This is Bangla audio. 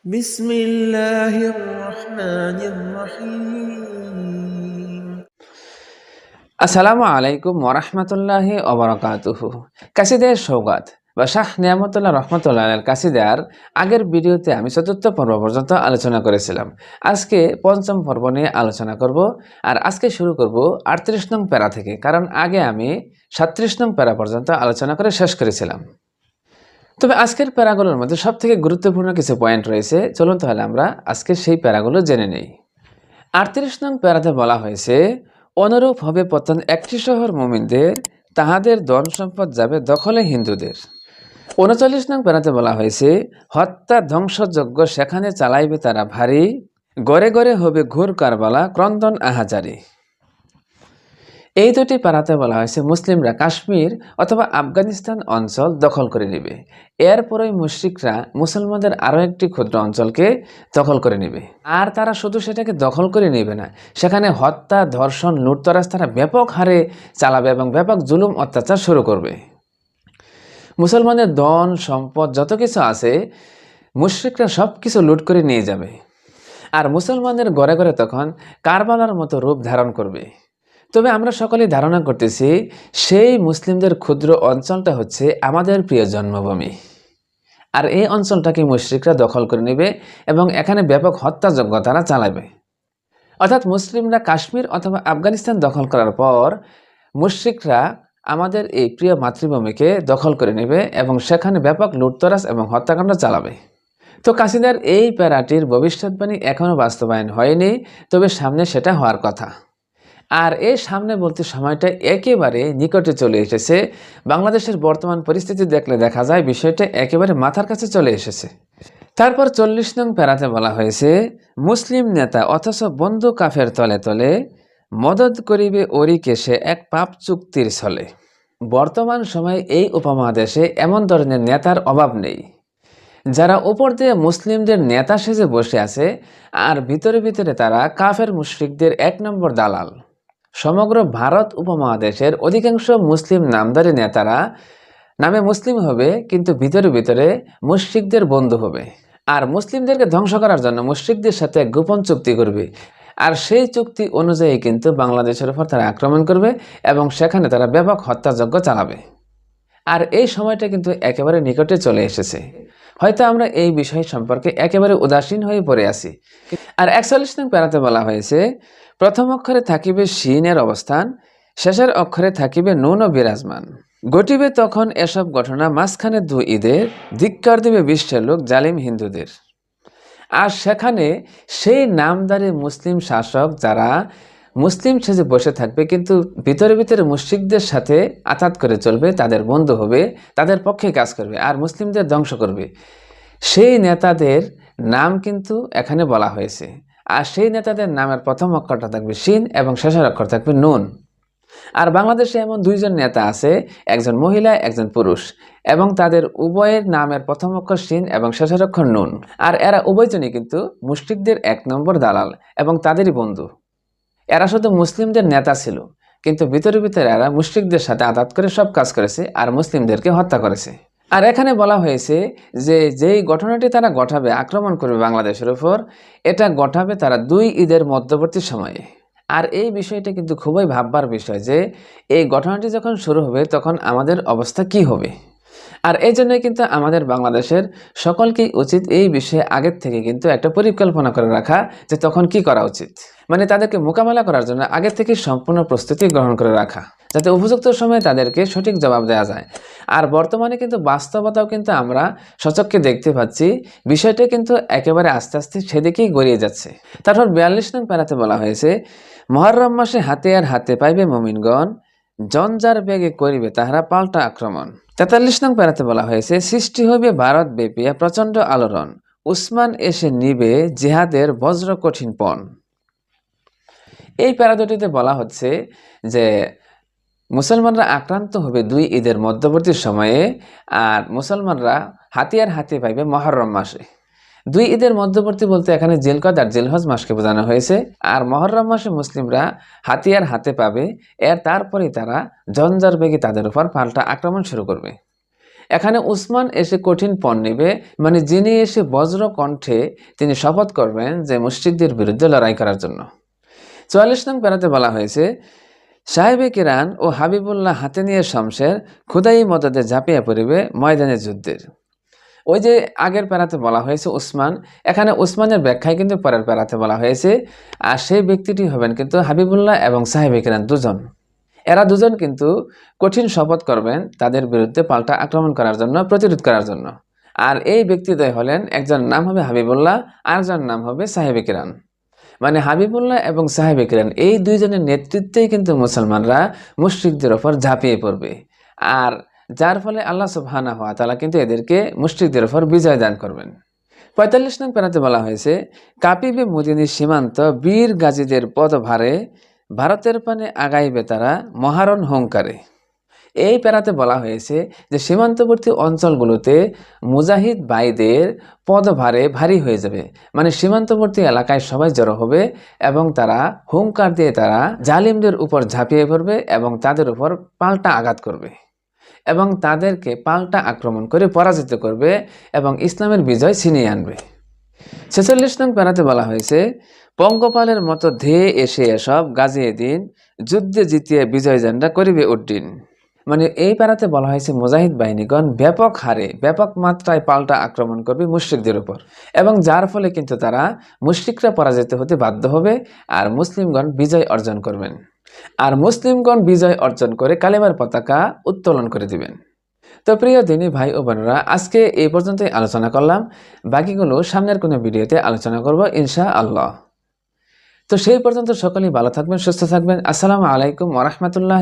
بسم الله الرحمن الرحيم আসসালামু আলাইকুম ওরহমতুল্লাহি ওবরাকাতুহু। কাসিদার সৌগাত বা শাহ নিয়ামতুল্লাহ রহমতুল্লাহ আল কাসিদার আগের ভিডিওতে আমি চতুর্থ পর্ব পর্যন্ত আলোচনা করেছিলাম। আজকে পঞ্চম পর্ব নিয়ে আলোচনা করব। আর আজকে শুরু করব 38 নং প্যারা থেকে, কারণ আগে আমি 37 নং প্যারা পর্যন্ত আলোচনা করে শেষ করেছিলাম। তবে আজকের প্যারাগুলোর মধ্যে সব থেকে গুরুত্বপূর্ণ কিছু পয়েন্ট রয়েছে। চলুন তাহলে আমরা আজকে সেই প্যারাগুলো জেনে নেই। 38 নং প্যারাতে বলা হয়েছে, অনুরূপ হবে পতন একটি শহর মুমিনদের, তাহাদের ধন সম্পদ যাবে দখলে হিন্দুদের। 39 নং প্যারাতে বলা হয়েছে, হত্যা ধ্বংসযজ্ঞ সেখানে চালাইবে তারা ভারী, গড়ে গড়ে হবে ঘোর কারবালা ক্রন্দন আহাজারি। এই দুটি পাড়াতে বলা হয়েছে মুসলিমরা কাশ্মীর অথবা আফগানিস্তান অঞ্চল দখল করে নেবে। এরপরই মুশরিকরা মুসলমানদের আরও একটি ক্ষুদ্র অঞ্চলকে দখল করে নেবে। আর তারা শুধু সেটাকে দখল করে নেবে না, সেখানে হত্যা, ধর্ষণ, লুটতরাজ তারা ব্যাপক হারে চালাবে এবং ব্যাপক জুলুম অত্যাচার শুরু করবে। মুসলমানদের ধন সম্পদ যত কিছু আছে মুশরিকরা সব কিছু লুট করে নিয়ে যাবে। আর মুসলমানদের ঘরে ঘরে তখন কারবালার মতো রূপ ধারণ করবে। তবে আমরা সকলেই ধারণা করতেছি সেই মুসলিমদের ক্ষুদ্র অঞ্চলটা হচ্ছে আমাদের প্রিয় জন্মভূমি। আর এই অঞ্চলটাকে মুশরিকরা দখল করে নেবে এবং এখানে ব্যাপক হত্যাযজ্ঞ তারা চালাবে। অর্থাৎ মুসলিমরা কাশ্মীর অথবা আফগানিস্তান দখল করার পর মুশরিকরা আমাদের এই প্রিয় মাতৃভূমিকে দখল করে নেবে এবং সেখানে ব্যাপক লুটতরাজ এবং হত্যাকাণ্ড চালাবে। তো কাসিদার এই প্যারাটির ভবিষ্যৎবাণী এখনও বাস্তবায়ন হয়নি, তবে সামনে সেটা হওয়ার কথা। আর এই সামনে বলতে সময়টা একেবারে নিকটে চলে এসেছে। বাংলাদেশের বর্তমান পরিস্থিতি দেখলে দেখা যায় বিষয়টা একেবারে মাথার কাছে চলে এসেছে। তারপর 40 নং প্যারাতে বলা হয়েছে, মুসলিম নেতা অথচ বন্ধু কাফের তলে তলে, মদত করিবে ওরি কেশে এক পাপ চুক্তির ছলে। বর্তমান সময়ে এই উপমহাদেশে এমন ধরনের নেতার অভাব নেই, যারা উপর দিয়ে মুসলিমদের নেতা সেজে বসে আছে আর ভিতরে ভিতরে তারা কাফের মুশরিকদের 1 নম্বর দালাল। সমগ্র ভারত উপমহাদেশের অধিকাংশ মুসলিম নামধারী নেতারা নামে মুসলিম হবে, কিন্তু ভিতরে ভিতরে মুশরিকদের বন্ধু হবে। আর মুসলিমদেরকে ধ্বংস করার জন্য মুশরিকদের সাথে এক গোপন চুক্তি করবে। আর সেই চুক্তি অনুযায়ী কিন্তু বাংলাদেশের উপর তারা আক্রমণ করবে এবং সেখানে তারা ব্যাপক হত্যাযজ্ঞ চালাবে। আর এই সময়টা কিন্তু একেবারে নিকটে চলে এসেছে। হয়তো আমরা এই বিষয় সম্পর্কে একেবারে উদাসীন হয়ে পড়ে আছি। আর 41 নং প্যারাতে বলা হয়েছে, প্রথম অক্ষরে থাকিবে শিনের অবস্থান, শেষের অক্ষরে থাকিবে নুন ও বিরাজমান। ঘটিবে তখন এসব ঘটনা মাঝখানে 2 ঈদের, ধিক্কার দিবে বিশ্বের লোক জালিম হিন্দুদের। আর সেখানে সেই নামদারি মুসলিম শাসক যারা মুসলিম সেজে বসে থাকবে, কিন্তু ভিতরে ভিতরে মুশরিকদের সাথে আঘাত করে চলবে, তাদের বন্ধু হবে, তাদের পক্ষে কাজ করবে আর মুসলিমদের ধ্বংস করবে, সেই নেতাদের নাম কিন্তু এখানে বলা হয়েছে। আর সেই নেতাদের নামের প্রথম অক্ষরটা থাকবে শিন এবং শেষের অক্ষর থাকবে নুন। আর বাংলাদেশে এমন 2 জন নেতা আছে, একজন মহিলা একজন পুরুষ, এবং তাদের উভয়ের নামের প্রথম অক্ষর শিন এবং শেষের অক্ষর নুন। আর এরা উভয়জনই কিন্তু মুশরিকদের 1 নম্বর দালাল এবং তাদেরই বন্ধু। এরা শুধু মুসলিমদের নেতা ছিল, কিন্তু ভিতরে ভিতরে এরা মুশরিকদের সাথে আঘাত করে সব কাজ করেছে আর মুসলিমদেরকে হত্যা করেছে। আর এখানে বলা হয়েছে যে যেই ঘটনাটি তারা ঘটাবে, আক্রমণ করবে বাংলাদেশের উপর, এটা ঘটাবে তারা 2 ঈদের মধ্যবর্তী সময়ে। আর এই বিষয়টা কিন্তু খুবই ভাববার বিষয় যে এই ঘটনাটি যখন শুরু হবে তখন আমাদের অবস্থা কি হবে। আর এই জন্যই কিন্তু আমাদের বাংলাদেশের সকলকেই উচিত এই বিষয়ে আগের থেকে কিন্তু একটা পরিকল্পনা করে রাখা যে তখন কি করা উচিত, মানে তাদেরকে মোকাবেলা করার জন্য আগের থেকে সম্পূর্ণ প্রস্তুতি গ্রহণ করে রাখা, যাতে উপযুক্ত সময়ে তাদেরকে সঠিক জবাব দেওয়া যায়। আর বর্তমানে কিন্তু বাস্তবতাও কিন্তু আমরা সচক্ষে দেখতে পাচ্ছি, বিষয়টা কিন্তু একেবারে আস্তে আস্তে সেদিকেই গড়িয়ে যাচ্ছে। তারপর 42 নং প্যারাতে বলা হয়েছে, মুহররম মাসে হাতে আর হাতে পাইবে মুমিনগণ, জঞ্জার বেগে করিবে তাহারা পাল্টা আক্রমণ। 43 নং প্যারাতে বলা হয়েছে, সৃষ্টি হইবে ভারত ব্যাপিয়া প্রচণ্ড আলোড়ন, উসমান এসে নিবে জিহাদের বজ্র কঠিন পণ। এই প্যারা দুটিতে বলা হচ্ছে যে মুসলমানরা আক্রান্ত হবে 2 ঈদের মধ্যবর্তী সময়ে, আর মুসলমানরা হাতিয়ার হাতে পাইবে মুহররম মাসে। 2 ঈদের মধ্যবর্তী বলতে এখানে জিলকদ আর জিলহজ মাসকে বোঝানো হয়েছে। আর মুহররম মাসে মুসলিমরা হাতিয়ার হাতে পাবে, এর তারপরেই তারা জঞ্জার বেগে তাদের উপর পাল্টা আক্রমণ শুরু করবে। এখানে উসমান এসে কঠিন পণ নিবে, মানে যিনি এসে বজ্র কণ্ঠে তিনি শপথ করবেন যে মুশরিকদের বিরুদ্ধে লড়াই করার জন্য। 44 নং প্যারাতে বলা হয়েছে, সাহেবে কিরান ও হাবিবুল্লাহ হাতে নিয়ে শমশের খুদাই মদদে ঝাঁপিয়ে পড়িবে ময়দানে যুদ্ধের। ওই যে আগের প্যারাতে বলা হয়েছে উসমান, এখানে উসমানের ব্যাখ্যায় কিন্তু পরের প্যারাতে বলা হয়েছে। আর সেই ব্যক্তিটি হবেন কিন্তু হাবিবুল্লাহ এবং সাহেবে কিরান দুজন। এরা দুজন কিন্তু কঠিন শপথ করবেন তাদের বিরুদ্ধে পাল্টা আক্রমণ করার জন্য, প্রতিরোধ করার জন্য। আর এই ব্যক্তিদ্বয় হলেন, একজন নাম হবে হাবিবুল্লাহ, আরেকজন নাম হবে সাহেবে কিরান। মানে হাবিবুল্লাহ এবং সাহেবে কিরান এই দুইজনের নেতৃত্বেই কিন্তু মুসলমানরা মুশরিকদের ওপর ঝাঁপিয়ে পড়বে। আর যার ফলে আল্লাহ সুবহানাহু ওয়া তাআলা কিন্তু এদেরকে মুশরিকদের ওপর বিজয় দান করবেন। 45 নং প্যারাতে বলা হয়েছে, কাঁপিবে মদিনী সীমান্ত বীর গাজীদের পদভারে, ভারতের পানে আগাইবে তারা মহারণ হুঙ্কারে। এই প্যারাতে বলা হয়েছে যে সীমান্তবর্তী অঞ্চলগুলোতে মুজাহিদ ভাইদের পদভারে ভারী হয়ে যাবে, মানে সীমান্তবর্তী এলাকায় সবাই জড়ো হবে এবং তারা হুঙ্কার দিয়ে তারা জালিমদের উপর ঝাঁপিয়ে পড়বে এবং তাদের উপর পাল্টা আঘাত করবে এবং তাদেরকে পাল্টা আক্রমণ করে পরাজিত করবে এবং ইসলামের বিজয় ছিনিয়ে আনবে। 46 নং প্যারাতে বলা হয়েছে, পঙ্গপালের মতো ধেয়ে এসে এসব গাজিয়ে দিন, যুদ্ধে জিতিয়ে বিজয় ঝান্ডা করিবে উড্ডিন। মানে এই প্যারাতে বলা হয়েছে মুজাহিদ বাহিনীগণ ব্যাপক হারে, ব্যাপক মাত্রায় পাল্টা আক্রমণ করবে মুশরিকদের উপর এবং যার ফলে কিন্তু তারা মুশরিকরা পরাজিত হতে বাধ্য হবে আর মুসলিমগণ বিজয় অর্জন করবেন। আর মুসলিমগণ বিজয় অর্জন করে কালেমার পতাকা উত্তোলন করে দিবেন। তো প্রিয় দিনী ভাই ও বোনেরা, আজকে এই পর্যন্তই আলোচনা করলাম। বাকিগুলো সামনের কোনো ভিডিওতে আলোচনা করব ইনশাআল্লাহ। তো সেই পর্যন্ত সকলেই ভালো থাকবেন, সুস্থ থাকবেন। আসসালামু আলাইকুম ওয়া রাহমাতুল্লাহ।